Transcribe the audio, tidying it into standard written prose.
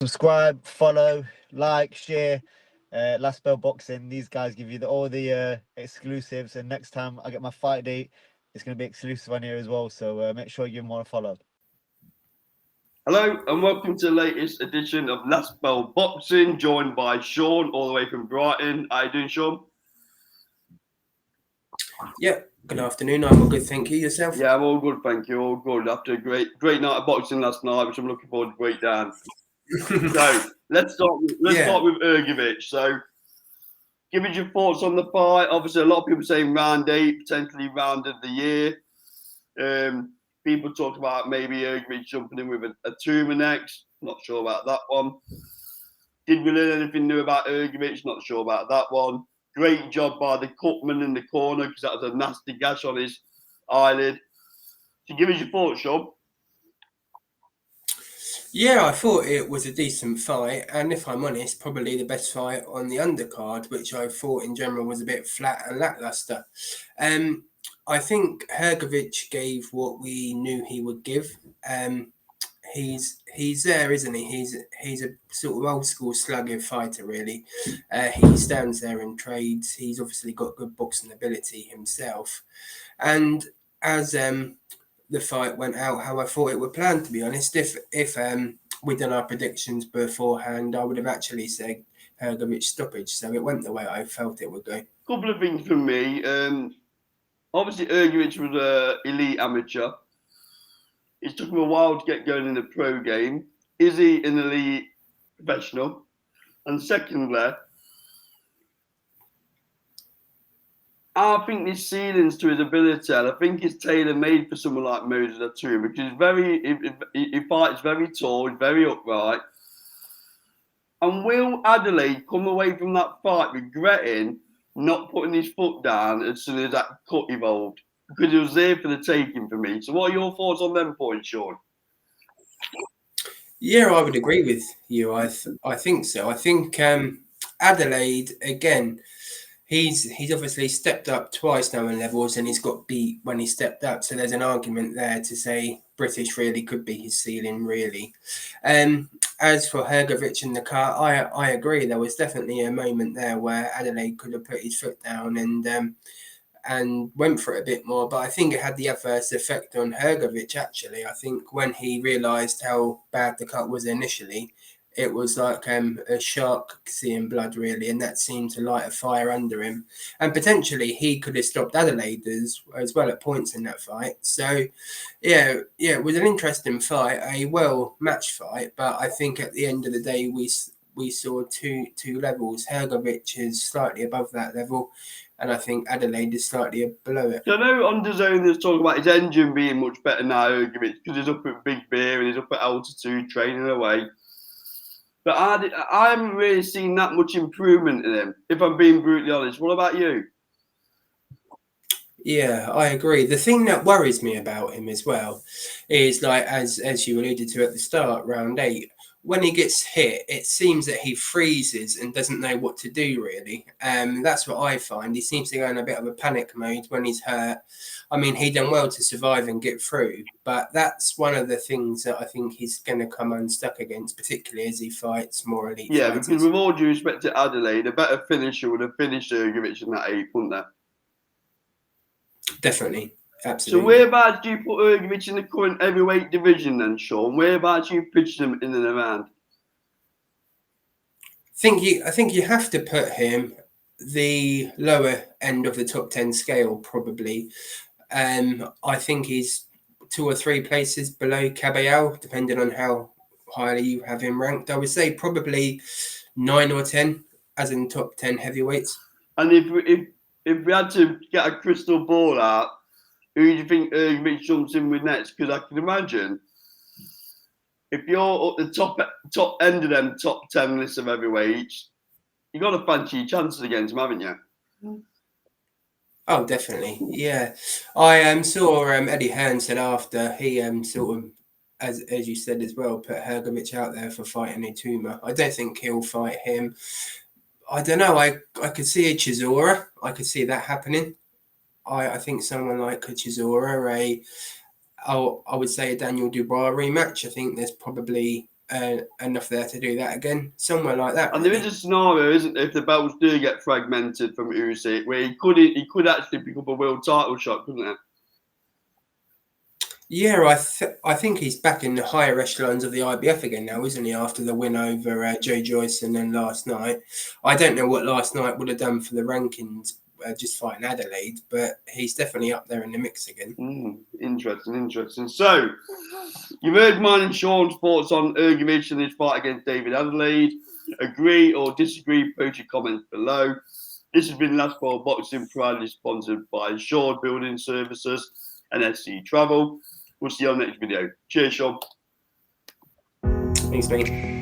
Subscribe, follow, like, share. Last Bell Boxing. These guys give you all the exclusives. And next time I get my fight date, it's going to be exclusive on here as well. So make sure you give them all a follow. Hello and welcome to the latest edition of Last Bell Boxing, joined by Sean all the way from Brighton. How you doing, Sean? Yeah, good afternoon. I'm all good, thank you. Yourself? Yeah, I'm all good, thank you. All good. After a great night of boxing last night, which I'm looking forward to break down. So let's start with Hrgovic. So give us your thoughts on the fight. Obviously, a lot of people saying round 8, potentially round of the year. People talk about maybe Hrgovic jumping in with a Tuma next. Not sure about that one. Did we learn anything new about Hrgovic? Not sure about that one. Great job by the cutman in the corner because that was a nasty gash on his eyelid. So give us your thoughts, Sean. Yeah, I thought it was a decent fight, and if I'm honest, probably the best fight on the undercard, which I thought in general was a bit flat and lackluster. I think Hrgovic gave what we knew he would give. He's there, isn't he? He's a sort of old school slugger fighter, really. He stands there and trades. He's obviously got good boxing ability himself, and as the fight went out how I thought it would plan, to be honest. If we'd done our predictions beforehand, I would have actually said Hrgovic stoppage. So it went the way I felt it would go. Couple of things from me. Obviously, Hrgovic was an elite amateur. It took him a while to get going in the pro game. Is he an elite professional? And secondly, I think his ceilings to his ability, and I think it's tailor-made for someone like Moses Atuma because he fights very tall, he's very upright. And will Adeleye come away from that fight regretting not putting his foot down as soon as that cut evolved? Because it was there for the taking for me. So what are your thoughts on them points, Sean? Yeah, I would agree with you. I think so. I think Adelaide, again, he's obviously stepped up twice now in levels, and he's got beat when he stepped up. So there's an argument there to say British really could be his ceiling, really. As for Hrgovic in the car, I agree. There was definitely a moment there where Adelaide could have put his foot down and went for it a bit more. But I think it had the adverse effect on Hrgovic, actually. I think when he realised how bad the cut was initially, it was like a shark seeing blood, really, and that seemed to light a fire under him. And potentially he could have stopped Adelaide as well at points in that fight. So, yeah, it was an interesting fight, a well-matched fight, but I think at the end of the day we saw two levels. Hrgovic is slightly above that level, and I think Adelaide is slightly below it. So I know on DAZN there's talk about his engine being much better now, Hrgovic, because he's up at Big Bear and he's up at altitude training away. But I haven't really seen that much improvement in him, if I'm being brutally honest. What about you? Yeah, I agree. The thing that worries me about him as well is, like, as you alluded to at the start, round 8, when he gets hit, it seems that he freezes and doesn't know what to do, really. That's what I find. He seems to go in a bit of a panic mode when he's hurt. I mean, he done well to survive and get through, but that's one of the things that I think he's going to come unstuck against, particularly as he fights more elite fighters. Because with all due respect to Adelaide, a better finisher would have finished Hrgovic in that 8, wouldn't there? Definitely. Absolutely. So whereabouts do you put Hrgovic in the current heavyweight division then, Sean? Whereabouts do you pitch him in and around? I think you have to put him the lower end of the top 10 scale, probably. I think he's 2 or 3 places below Caballero, depending on how highly you have him ranked. I would say probably 9 or 10 as in top 10 heavyweights. And if we had to get a crystal ball out, who do you think Hrgovic jumps in with next? Because I can imagine if you're at the top end of them top 10 lists of heavyweights, you've got to fancy your chances against him, haven't you? Oh, definitely. Yeah. I saw Eddie Hearn said after he sort of, as you said as well, put Hrgovic out there for fighting Atuma. I don't think he'll fight him. I don't know. I could see a Chisora. I could see that happening. I think someone like Chisora, I would say a Daniel Dubois rematch. I think there's probably enough there to do that again. Somewhere like that. And really. there is a scenario, isn't there, if the belts do get fragmented from Usyk, where he could actually pick up a world title shot, couldn't he? Yeah, I think he's back in the higher echelons of the IBF again now, isn't he? After the win over Joe Joyce and then last night. I don't know what last night would have done for the rankings, just fighting Adelaide, but he's definitely up there in the mix again. Interesting. So, you've heard mine and Sean's thoughts on Hrgovic and his fight against David Adeleye. Agree or disagree, post your comments below. This has been Last Ball Boxing, proudly sponsored by Shore Building Services and SC Travel. We'll see you on the next video. Cheers, Sean. Thanks, mate.